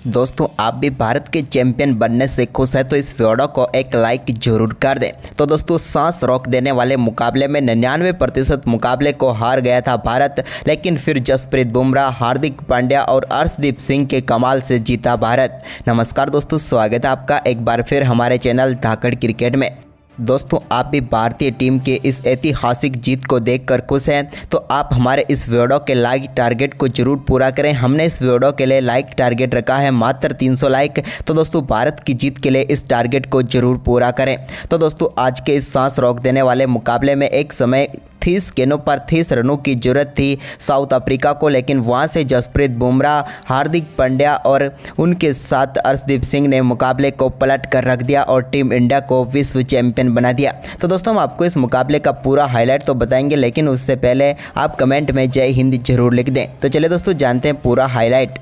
दोस्तों आप भी भारत के चैंपियन बनने से खुश है तो इस वीडियो को एक लाइक जरूर कर दें। तो दोस्तों सांस रोक देने वाले मुकाबले में 99% मुकाबले को हार गया था भारत, लेकिन फिर जसप्रीत बुमराह, हार्दिक पांड्या और अर्शदीप सिंह के कमाल से जीता भारत। नमस्कार दोस्तों, स्वागत है आपका एक बार फिर हमारे चैनल धाकड़ क्रिकेट में। दोस्तों आप भी भारतीय टीम के इस ऐतिहासिक जीत को देखकर खुश हैं तो आप हमारे इस वीडियो के लाइक टारगेट को जरूर पूरा करें। हमने इस वीडियो के लिए लाइक टारगेट रखा है मात्र 300 लाइक। तो दोस्तों भारत की जीत के लिए इस टारगेट को जरूर पूरा करें। तो दोस्तों आज के इस सांस रोक देने वाले मुकाबले में एक समय 30 गेंदों पर 30 रनों की जरूरत थी साउथ अफ्रीका को, लेकिन वहां से जसप्रीत बुमराह, हार्दिक पांड्या और उनके साथ अर्शदीप सिंह ने मुकाबले को पलट कर रख दिया और टीम इंडिया को विश्व चैंपियन बना दिया। तो दोस्तों हम आपको इस मुकाबले का पूरा हाईलाइट तो बताएंगे, लेकिन उससे पहले आप कमेंट में जय हिंद जरूर लिख दें। तो चलिए दोस्तों जानते हैं पूरा हाईलाइट।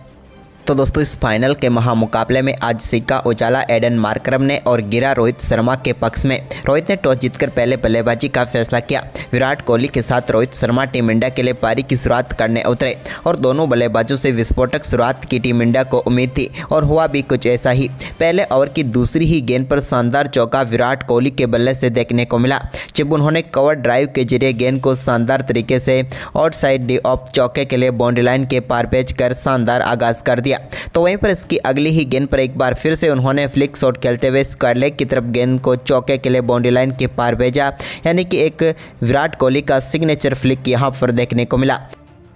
तो दोस्तों इस फाइनल के महामुकाबले में आज सिक्का उछाला एडन मार्करम ने और गिरा रोहित शर्मा के पक्ष में। रोहित ने टॉस जीतकर पहले बल्लेबाजी का फैसला किया। विराट कोहली के साथ रोहित शर्मा टीम इंडिया के लिए पारी की शुरुआत करने उतरे और दोनों बल्लेबाजों से विस्फोटक शुरुआत की टीम इंडिया को उम्मीद थी और हुआ भी कुछ ऐसा ही। पहले ओवर की दूसरी ही गेंद पर शानदार चौका विराट कोहली के बल्ले से देखने को मिला, जब उन्होंने कवर ड्राइव के जरिए गेंद को शानदार तरीके से आउटसाइड डी ऑफ चौके के लिए बाउंड्री लाइन के पार भेज कर शानदार आगाज कर दिया। तो वहीं पर इसकी अगली ही गेंद पर एक बार फिर से उन्होंने फ्लिक शॉट खेलते हुए स्क्वायर लेग की तरफ गेंद को चौके के लिए बाउंड्री लाइन के पार भेजा, यानी कि एक विराट कोहली का सिग्नेचर फ्लिक यहां पर देखने को मिला।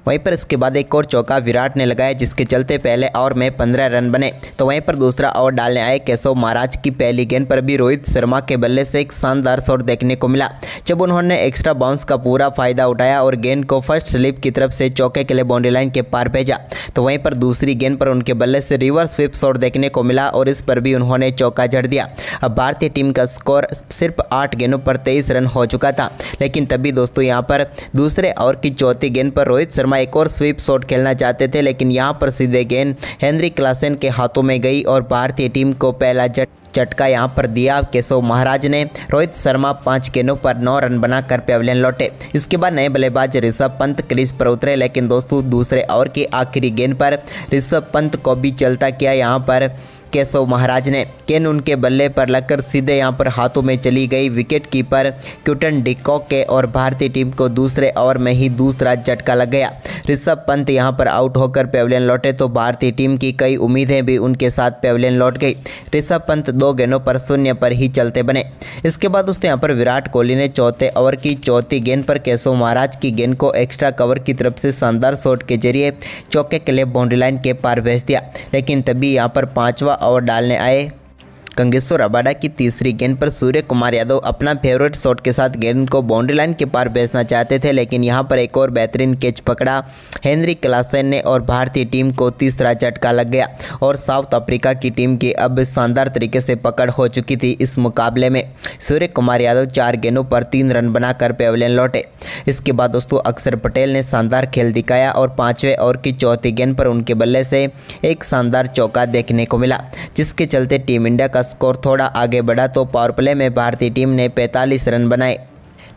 वहीं पर इसके बाद एक और चौका विराट ने लगाया, जिसके चलते पहले ओवर में 15 रन बने। तो वहीं पर दूसरा ओवर डालने आए केशव महाराज की पहली गेंद पर भी रोहित शर्मा के बल्ले से एक शानदार शॉट देखने को मिला, जब उन्होंने एक्स्ट्रा बाउंस का पूरा फायदा उठाया और गेंद को फर्स्ट स्लिप की तरफ से चौके के लिए बाउंड्री लाइन के पार भेजा। तो वहीं पर दूसरी गेंद पर उनके बल्ले से रिवर्स स्वीप शॉट देखने को मिला और इस पर भी उन्होंने चौका जड़ दिया। अब भारतीय टीम का स्कोर सिर्फ 8 गेंदों पर 23 रन हो चुका था, लेकिन तभी दोस्तों यहाँ पर दूसरे ओवर की चौथी गेंद पर रोहित शर्मा एक और स्वीप शॉट खेलना चाहते थे, लेकिन यहां पर सीधे गेंद हेनरी क्लासन के हाथों में गई और भारतीय टीम को पहला झटका यहां पर दिया केशव महाराज ने। रोहित शर्मा 5 गेंदों पर 9 रन बनाकर पवेलियन लौटे। इसके बाद नए बल्लेबाज ऋषभ पंत क्रीज पर उतरे, लेकिन दोस्तों दूसरे ओवर की आखिरी गेंद पर ऋषभ पंत को भी चलता किया यहां पर केशव महाराज ने। गेंद उनके बल्ले पर लगकर सीधे यहां पर हाथों में चली गई wicket keeper Quinton de Kock के और भारतीय टीम को दूसरे ओवर में ही दूसरा झटका लग गया। ऋषभ पंत यहां पर आउट होकर पवेलियन लौटे तो भारतीय टीम की कई उम्मीदें भी उनके साथ पवेलियन लौट गई। ऋषभ पंत 2 गेंदों पर 0 पर ही चलते बने। इसके बाद दोस्तों यहाँ पर विराट कोहली ने चौथे ओवर की चौथी गेंद पर केशव महाराज की गेंद को एक्स्ट्रा कवर की तरफ से शानदार शॉट के जरिए चौके के लिए बाउंड्री लाइन के पार भेज दिया, लेकिन तभी यहाँ पर 5वां ओवर डालने आए कंगेश्वर रबाडा की तीसरी गेंद पर सूर्य कुमार यादव अपना फेवरेट शॉट के साथ गेंद को बाउंड्री लाइन के पार भेजना चाहते थे, लेकिन यहां पर एक और बेहतरीन कैच पकड़ा हेनरी क्लासन ने और भारतीय टीम को तीसरा झटका लग गया और साउथ अफ्रीका की टीम की अब शानदार तरीके से पकड़ हो चुकी थी इस मुकाबले में। सूर्य कुमार यादव 4 गेंदों पर 3 रन बनाकर पवेलियन लौटे। इसके बाद दोस्तों अक्षर पटेल ने शानदार खेल दिखाया और 5वें ओवर की चौथी गेंद पर उनके बल्ले से एक शानदार चौका देखने को मिला, जिसके चलते टीम इंडिया का स्कोर थोड़ा आगे बढ़ा। तो पावर प्ले में भारतीय टीम ने 45 रन बनाए।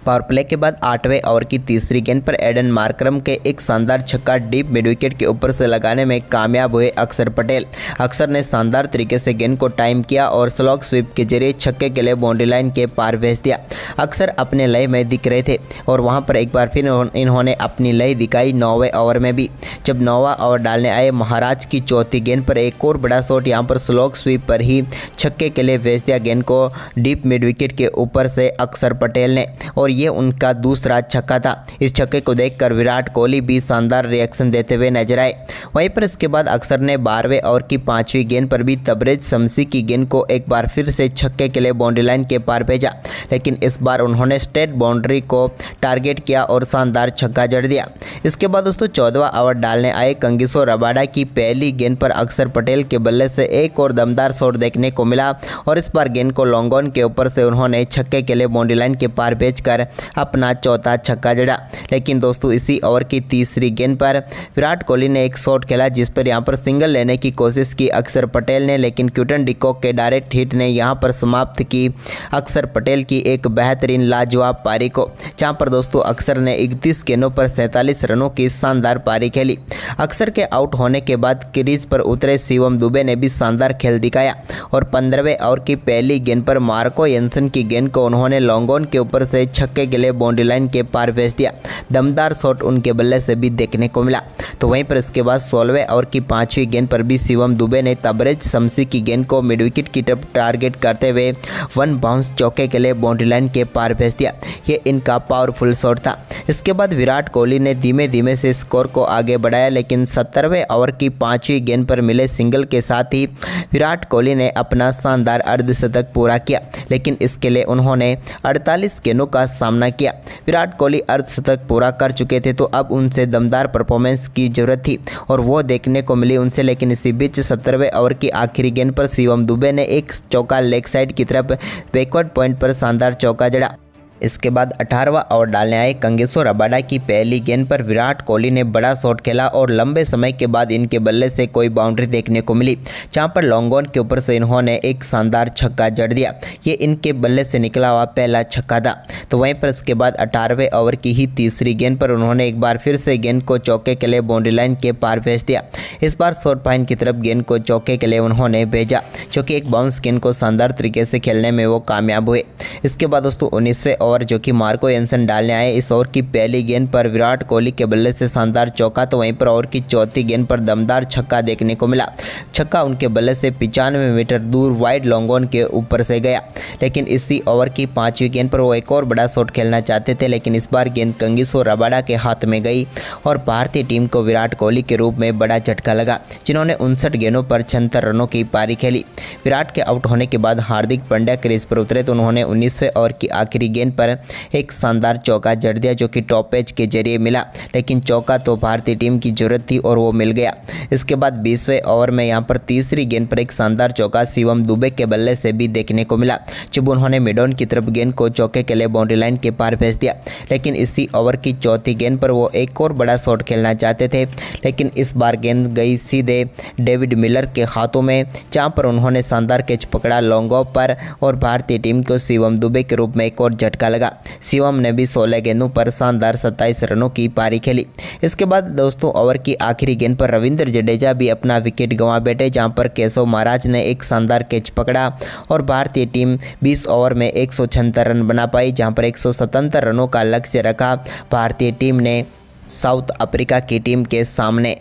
पावर प्ले के बाद 8वें ओवर की तीसरी गेंद पर एडन मार्करम के एक शानदार छक्का डीप मिड विकेट के ऊपर से लगाने में कामयाब हुए अक्षर पटेल। अक्षर ने शानदार तरीके से गेंद को टाइम किया और स्लॉग स्वीप के जरिए छक्के के लिए बाउंड्री लाइन के पार भेज दिया। अक्षर अपने लय में दिख रहे थे और वहां पर एक बार फिर इन्होंने अपनी लय दिखाई 9वें ओवर में भी, जब 9वां ओवर डालने आए महाराज की चौथी गेंद पर एक और बड़ा शॉट यहां पर स्लॉग स्वीप पर ही छक्के के लिए भेज दिया गेंद को डीप मिड विकेट के ऊपर से अक्षर पटेल ने, और ये उनका दूसरा छक्का था। इस छक्के को देखकर विराट कोहली भी शानदार रिएक्शन देते हुए नजर आए। वहीं पर इसके बाद अक्षर ने 12वें ओवर की 5वीं गेंद पर भी तबरेज शमसी की गेंद को एक बार फिर से छक्के के लिए बाउंड्री लाइन के पार भेजा, लेकिन इस बार उन्होंने स्ट्रेट बाउंड्री को टारगेट किया और शानदार छक्का जड़ दिया। इसके बाद दोस्तों 14वां ओवर डालने आए कंगेश्वर रबाडा की पहली गेंद पर अक्षर पटेल के बल्ले से एक और दमदार शॉट देखने को मिला और इस बार गेंद को लॉन्ग ऑन के ऊपर से उन्होंने छक्के के लिए बाउंड्री लाइन के पार भेजकर पर अपना चौथा छक्का जड़ा। लेकिन दोस्तों इसी ओवर की तीसरी गेंद पर विराट कोहली ने एक शॉट खेला जिस पर यहां पर सिंगल लेने की कोशिश की अक्षर पटेल ने, लेकिन क्विंटन डी कॉक के डायरेक्ट हिट ने यहां पर समाप्त की अक्षर पटेल की एक बेहतरीन लाजवाब पारी को, जहां पर दोस्तों अक्षर ने 31 गेंदों पर 47 रनों की शानदार पारी खेली। अक्षर के आउट होने के बाद क्रीज पर उतरे शिवम दुबे ने भी शानदार खेल दिखाया और 15वें ओवर की पहली गेंद पर मार्को येंसन की गेंद को उन्होंने लॉन्ग ऑन के ऊपर से छक्के के लिए बाउंड्री लाइन के पार भेज दिया। दमदार शॉट उनके बल्ले से भी देखने को मिला। तो वहीं पर इसके बाद 16वें ओवर की 5वीं गेंद पर भी शिवम दुबे ने तबरेज शमसी की गेंद को मिड विकेट की तरफ टारगेट करते हुए 1 बाउंस चौके के लिए बाउंड्री लाइन के पार भेज दिया। ये इनका पावरफुल शॉट था। इसके बाद विराट कोहली ने धीमे धीमे से स्कोर को आगे बढ़ाया, लेकिन 70वें ओवर की 5वीं गेंद पर मिले सिंगल के साथ ही विराट कोहली ने अपना शानदार अर्धशतक पूरा किया, लेकिन इसके लिए उन्होंने 48 गेंदों का सामना किया। विराट कोहली अर्धशतक पूरा कर चुके थे, तो अब उनसे दमदार परफॉर्मेंस की जरूरत थी और वो देखने को मिली उनसे। लेकिन इसी बीच 70वें ओवर की आखिरी गेंद पर शिवम दुबे ने एक चौका लेग साइड की तरफ बैकवर्ड पॉइंट पर शानदार चौका जड़ा। इसके बाद 18वां ओवर डालने आए कंगेसो रबाडा की पहली गेंद पर विराट कोहली ने बड़ा शॉट खेला और लंबे समय के बाद इनके बल्ले से कोई बाउंड्री देखने को मिली, जहां पर लॉन्ग ऑन के ऊपर से इन्होंने एक शानदार छक्का जड़ दिया। ये इनके बल्ले से निकला हुआ पहला छक्का था। तो वहीं पर इसके बाद 18वें ओवर की ही तीसरी गेंद पर उन्होंने एक बार फिर से गेंद को चौके के लिए बाउंड्री लाइन के पार भेज दिया। इस बार शॉर्ट पॉइंट की तरफ गेंद को चौके के लिए उन्होंने भेजा, जो कि एक बाउंस गेंद को शानदार तरीके से खेलने में वो कामयाब हुए। इसके बाद दोस्तों 19वें ओवर जो कि मार्को येंसन डालने आए, इस ओवर की पहली गेंद पर विराट कोहली के बल्ले से शानदार चौका, तो वहीं पर ओवर की चौथी गेंद पर दमदार छक्का देखने को मिला। छक्का उनके बल्ले से 95 मीटर दूर वाइड लॉन्ग ऑन के ऊपर से गया। लेकिन इसी ओवर की 5वीं गेंद पर वो एक और बड़ा शॉट खेलना चाहते थे, लेकिन इस बार गेंद कंगेसो रबाडा के हाथ में गई और भारतीय टीम को विराट कोहली के रूप में बड़ा झटका लगा, जिन्होंने 59 गेंदों पर 76 रनों की पारी खेली। विराट के आउट होने के बाद हार्दिक पांड्या क्रीज पर उतरे, तो उन्होंने 19वें ओवर की आखिरी गेंद पर एक शानदार चौका जड़ दिया, जो कि टॉप एज के जरिए मिला। लेकिन चौका तो भारतीय टीम की जरूरत थी और वो मिल गया। इसके बाद 20वें ओवर में यहां पर तीसरी गेंद पर एक शानदार चौका शिवम दुबे के बल्ले से भी देखने को मिला, जब उन्होंने मिडॉन की तरफ गेंद को चौके के लिए बाउंड्री लाइन के पार भेज दिया। लेकिन इसी ओवर की चौथी गेंद पर वो एक और बड़ा शॉट खेलना चाहते थे, लेकिन इस बार गेंद गई सीधे डेविड मिलर के हाथों में, जहां पर उन्होंने शानदार कैच पकड़ा लॉन्ग ऑफ पर और भारतीय टीम को शिवम दुबे के रूप में एक और झटका लगा। शिवम ने भी 16 गेंदों पर शानदार 27 रनों की पारी खेली। इसके बाद दोस्तों ओवर की आखिरी गेंद पर रविंद्र जडेजा भी अपना विकेट गंवा बैठे, जहां पर केशव महाराज ने एक शानदार कैच पकड़ा और भारतीय टीम 20 ओवर में 176 रन बना पाई, जहां पर 177 रनों का लक्ष्य रखा भारतीय टीम ने साउथ अफ्रीका की टीम के सामने।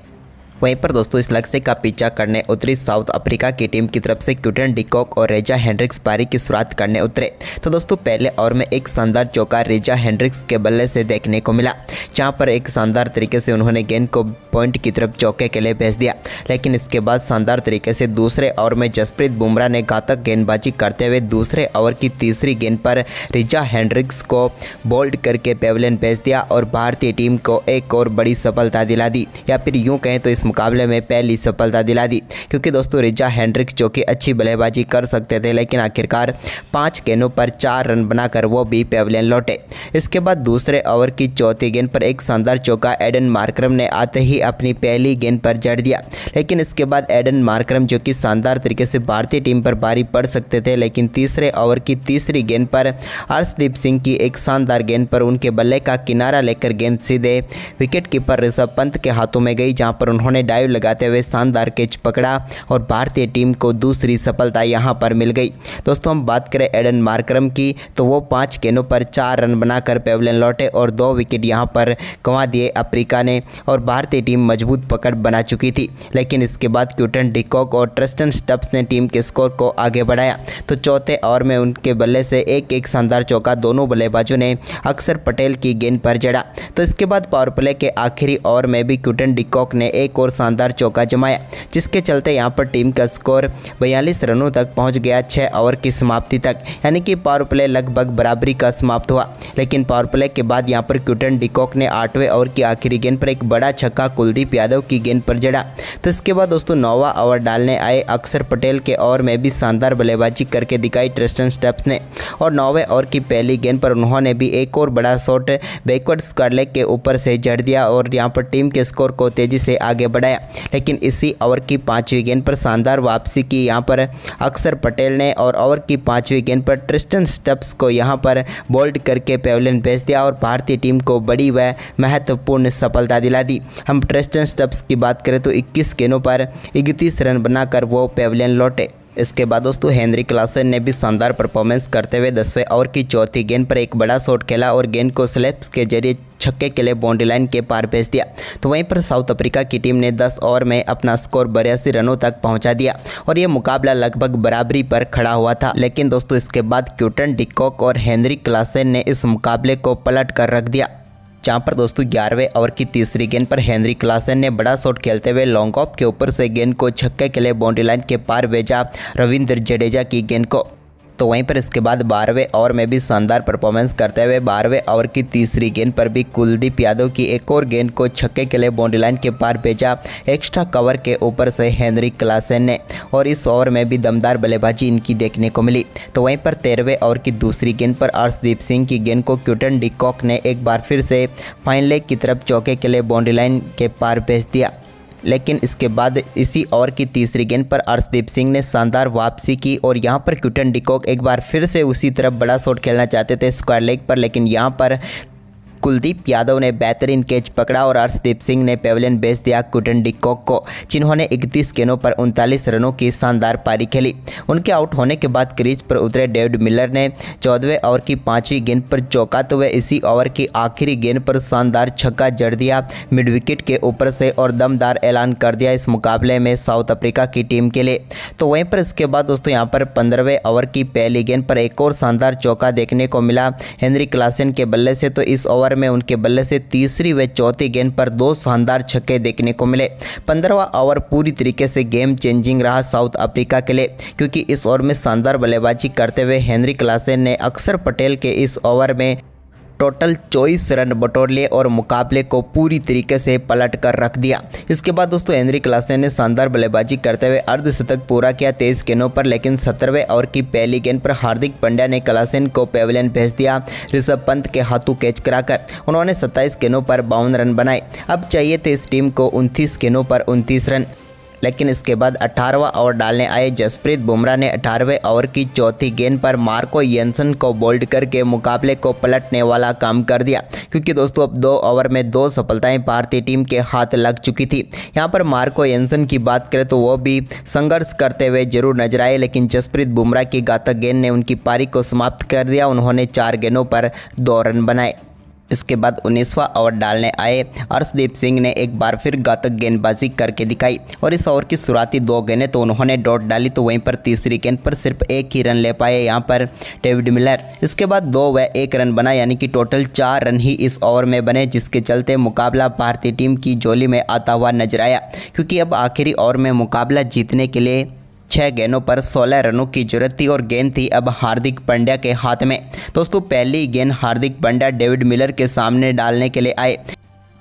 वहीं पर दोस्तों इस लक्ष्य का पीछा करने उतरी साउथ अफ्रीका की टीम की तरफ से क्विंटन डी कॉक और रेजा हेंड्रिक्स पारी की शुरुआत करने उतरे। तो दोस्तों पहले ओवर में एक शानदार चौका रेजा हेंड्रिक्स के बल्ले से देखने को मिला, जहां पर एक शानदार तरीके से उन्होंने गेंद को पॉइंट की तरफ चौके के लिए भेज दिया। लेकिन इसके बाद शानदार तरीके से दूसरे ओवर में जसप्रीत बुमराह ने घातक गेंदबाजी करते हुए दूसरे ओवर की तीसरी गेंद पर रेजा हेंड्रिक्स को बोल्ड करके पेविलियन भेज दिया और भारतीय टीम को एक और बड़ी सफलता दिला दी, या फिर यूँ कहें तो इस मुकाबले में पहली सफलता दिला दी। क्योंकि दोस्तों रेजा हेंड्रिक्स जो कि अच्छी बल्लेबाजी कर सकते थे, लेकिन आखिरकार 5 गेंदों पर 4 रन बनाकर वो भी पेविलियन लौटे। इसके बाद दूसरे ओवर की चौथी गेंद पर एक शानदार चौका एडन मार्करम ने आते ही अपनी पहली गेंद पर जड़ दिया। लेकिन इसके बाद एडन मार्करम जो कि शानदार तरीके से भारतीय टीम पर भारी पड़ सकते थे, लेकिन तीसरे ओवर की तीसरी गेंद पर हर्षदीप सिंह की एक शानदार गेंद पर उनके बल्ले का किनारा लेकर गेंद सीधे विकेट कीपर ऋषभ पंत के हाथों में गई, जहां पर उन्होंने डाइव लगाते हुए शानदार कैच पकड़ा और भारतीय टीम को दूसरी सफलता यहां पर मिल गई। दोस्तों हम बात करें एडन मार्करम की, तो वो 5 गेंदों पर 4 रन बनाकर पेविलियन लौटे और 2 विकेट यहां पर गंवा दिए अफ्रीका ने और भारतीय टीम मजबूत पकड़ बना चुकी थी। लेकिन इसके बाद क्विंटन डी कॉक और ट्रिस्टन स्टब्स ने टीम के स्कोर को आगे बढ़ाया, तो चौथे ओवर में उनके बल्ले से एक शानदार चौका दोनों बल्लेबाजों ने अक्षर पटेल की गेंद पर जड़ा। तो इसके बाद पावर प्ले के आखिरी ओवर में भी क्विंटन डी कॉक ने एक और शानदार चौका जमाया, जिसके चलते यहाँ पर टीम का स्कोर 42 रनों तक पहुँच गया 6 ओवर की समाप्ति तक, यानी कि पावर प्ले लगभग बराबरी का समाप्त हुआ। लेकिन पावर प्ले के बाद यहाँ पर क्विंटन डिकॉक ने 8वें ओवर की आखिरी गेंद पर एक बड़ा छक्का कुलदीप यादव की गेंद पर जड़ा। तो इसके बाद दोस्तों 9वां ओवर डालने आए अक्षर पटेल के ओवर में भी शानदार बल्लेबाजी करके दिखाई ट्रिस्टन स्टब्स ने, और 9वें ओवर की पहली गेंद पर उन्होंने भी एक और बड़ा शॉट बैकवर्ड स्क्वायर लेग के ऊपर से जड़ दिया और यहाँ पर टीम के स्कोर को तेजी से आगे बढ़ाया। लेकिन इसी ओवर की 5वीं गेंद पर शानदार वापसी की यहाँ पर अक्षर पटेल ने, और ओवर की 5वीं गेंद पर ट्रिस्टन स्टब्स को यहाँ पर बोल्ड करके पेविलियन भेज दिया और भारतीय टीम को बड़ी व महत्वपूर्ण सफलता दिला दी। हम ट्रिस्टन स्टब्स की बात करें तो 21 गेंदों पर 31 रन बनाकर वो पेविलियन लौटे। इसके बाद दोस्तों हेनरी क्लासन ने भी शानदार परफॉर्मेंस करते हुए 10वें ओवर की चौथी गेंद पर एक बड़ा शॉट खेला और गेंद को स्लैप्स के जरिए छक्के के लिए बाउंड्री लाइन के पार भेज दिया। तो वहीं पर साउथ अफ्रीका की टीम ने 10 ओवर में अपना स्कोर 82 रनों तक पहुंचा दिया और ये मुकाबला लगभग बराबरी पर खड़ा हुआ था। लेकिन दोस्तों इसके बाद क्विंटन डिकॉक और हेनरी क्लासन ने इस मुकाबले को पलट कर रख दिया, जहाँ पर दोस्तों 11वें ओवर की तीसरी गेंद पर हेनरी क्लासन ने बड़ा शॉट खेलते हुए लॉन्ग ऑफ के ऊपर से गेंद को छक्के के लिए बाउंड्री लाइन के पार भेजा रविंद्र जडेजा की गेंद को। तो वहीं पर इसके बाद 12वें ओवर में भी शानदार परफॉर्मेंस करते हुए 12वें ओवर की तीसरी गेंद पर भी कुलदीप यादव की एक और गेंद को छक्के के लिए बाउंड्री लाइन के पार भेजा एक्स्ट्रा कवर के ऊपर से हेनरी क्लासन ने, और इस ओवर में भी दमदार बल्लेबाजी इनकी देखने को मिली। तो वहीं पर 13वें ओवर की दूसरी गेंद पर अर्शदीप सिंह की गेंद को क्विंटन डिकॉक ने एक बार फिर से फाइन लेग की तरफ चौके के लिए बाउंड्री लाइन के पार भेज दिया। लेकिन इसके बाद इसी ओवर की तीसरी गेंद पर अर्शदीप सिंह ने शानदार वापसी की और यहां पर क्विंटन डिकॉक एक बार फिर से उसी तरफ बड़ा शॉट खेलना चाहते थे स्क्वायर लेग पर, लेकिन यहां पर कुलदीप यादव ने बेहतरीन कैच पकड़ा और अर्शदीप सिंह ने पेविलियन भेज दिया क्विंटन डिकॉक को, जिन्होंने 31 गेंदों पर 39 रनों की शानदार पारी खेली। उनके आउट होने के बाद क्रीज पर उतरे डेविड मिलर ने 14वें ओवर की 5वीं गेंद पर चौकाते हुए इसी ओवर की आखिरी गेंद पर शानदार छक्का जड़ दिया मिड विकेट के ऊपर से और दमदार ऐलान कर दिया इस मुकाबले में साउथ अफ्रीका की टीम के लिए। तो वहीं पर इसके बाद दोस्तों यहाँ पर 15वें ओवर की पहली गेंद पर एक और शानदार चौका देखने को मिला हेनरी क्लासन के बल्ले से। तो इस ओवर में उनके बल्ले से तीसरी व चौथी गेंद पर 2 शानदार छक्के देखने को मिले। 15वां ओवर पूरी तरीके से गेम चेंजिंग रहा साउथ अफ्रीका के लिए, क्योंकि इस ओवर में शानदार बल्लेबाजी करते हुए हेनरी क्लासन ने अक्षर पटेल के इस ओवर में टोटल 24 रन बटोर लिए और मुकाबले को पूरी तरीके से पलट कर रख दिया। इसके बाद दोस्तों हेनरी क्लासन ने शानदार बल्लेबाजी करते हुए अर्धशतक पूरा किया 23 गेंदों पर, लेकिन 17वें ओवर की पहली गेंद पर हार्दिक पांड्या ने क्लासन को पेविलियन भेज दिया ऋषभ पंत के हाथों कैच कराकर। उन्होंने 27 गेंदों पर 52 रन बनाए। अब चाहिए थे इस टीम को 29 गेंदों पर 29 रन, लेकिन इसके बाद 18वां ओवर डालने आए जसप्रीत बुमराह ने 18वें ओवर की चौथी गेंद पर मार्को येंसन को बोल्ड करके मुकाबले को पलटने वाला काम कर दिया, क्योंकि दोस्तों अब 2 ओवर में 2 सफलताएं भारतीय टीम के हाथ लग चुकी थी। यहां पर मार्को येंसन की बात करें तो वो भी संघर्ष करते हुए जरूर नजर आए, लेकिन जसप्रीत बुमराह की घातक गेंद ने उनकी पारी को समाप्त कर दिया। उन्होंने 4 गेंदों पर 2 रन बनाए। इसके बाद 19वां ओवर डालने आए अर्शदीप सिंह ने एक बार फिर घातक गेंदबाजी करके दिखाई और इस ओवर की शुरुआती 2 गेंदें तो उन्होंने डॉट डाली, तो वहीं पर तीसरी गेंद पर सिर्फ 1 ही रन ले पाए यहां पर डेविड मिलर। इसके बाद 2 व 1 रन बना, यानी कि टोटल 4 रन ही इस ओवर में बने, जिसके चलते मुकाबला भारतीय टीम की झोली में आता हुआ नजर आया, क्योंकि अब आखिरी ओवर में मुकाबला जीतने के लिए 6 गेंदों पर 16 रनों की जरूरत थी और गेंद थी अब हार्दिक पांड्या के हाथ में। दोस्तों पहली गेंद हार्दिक पांड्या डेविड मिलर के सामने डालने के लिए आए।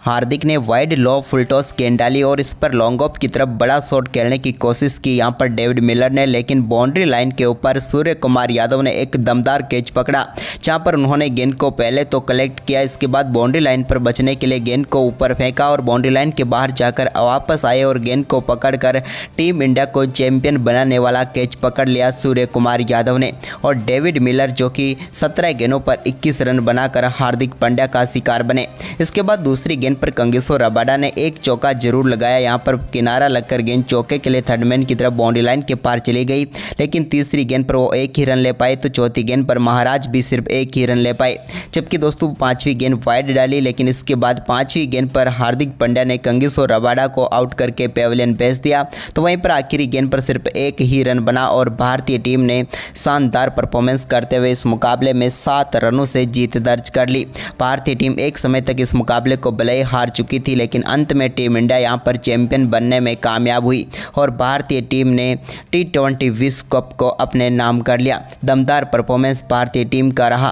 हार्दिक ने वाइड लो फुल टॉस गेंद डाली और इस पर लॉन्ग ऑफ की तरफ बड़ा शॉट खेलने की कोशिश की यहां पर डेविड मिलर ने, लेकिन बाउंड्री लाइन के ऊपर सूर्य कुमार यादव ने एक दमदार कैच पकड़ा, जहां पर उन्होंने गेंद को पहले तो कलेक्ट किया, इसके बाद बाउंड्री लाइन पर बचने के लिए गेंद को ऊपर फेंका और बाउंड्री लाइन के बाहर जाकर वापस आए और गेंद को पकड़कर टीम इंडिया को चैंपियन बनाने वाला कैच पकड़ लिया सूर्य कुमार यादव ने। और डेविड मिलर जो कि 17 गेंदों पर 21 रन बनाकर हार्दिक पांड्या का शिकार बने। इसके बाद दूसरी गेंद पर कंगिसो रबाडा ने एक चौका जरूर लगाया, यहां पर किनारा लगकर गेंद चौके के लिए थर्डमैन की तरफ बाउंड्री लाइन के पार चली गई, लेकिन तीसरी गेंद पर वो 1 ही रन ले पाए, तो चौथी गेंद पर महाराज भी सिर्फ 1 ही रन ले पाए। जबकि दोस्तों 5वीं गेंद वाइड डाली, लेकिन इसके बाद 5वीं गेंद पर हार्दिक पांड्या ने कंगिसो रबाडा को आउट करके पेविलियन भेज दिया। तो वहीं पर आखिरी गेंद पर सिर्फ 1 ही रन बना और भारतीय टीम ने शानदार परफॉर्मेंस करते हुए इस मुकाबले में 7 रनों से जीत दर्ज कर ली। भारतीय टीम एक समय तक इस मुकाबले को भले पहले हार चुकी थी, लेकिन अंत में टीम इंडिया यहां पर चैंपियन बनने में कामयाब हुई और भारतीय टीम ने T20 विश्व कप को अपने नाम कर लिया। दमदार परफॉर्मेंस भारतीय टीम का रहा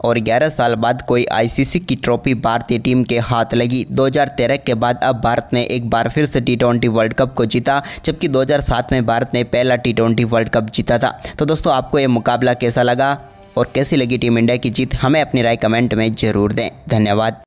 और 11 साल बाद कोई आईसीसी की ट्रॉफी भारतीय टीम के हाथ लगी। 2013 के बाद अब भारत ने एक बार फिर से T20 वर्ल्ड कप को जीता, जबकि 2007 में भारत ने पहला T20 वर्ल्ड कप जीता था। तो दोस्तों, आपको ये मुकाबला कैसा लगा और कैसी लगी टीम इंडिया की जीत, हमें अपनी राय कमेंट में ज़रूर दें। धन्यवाद।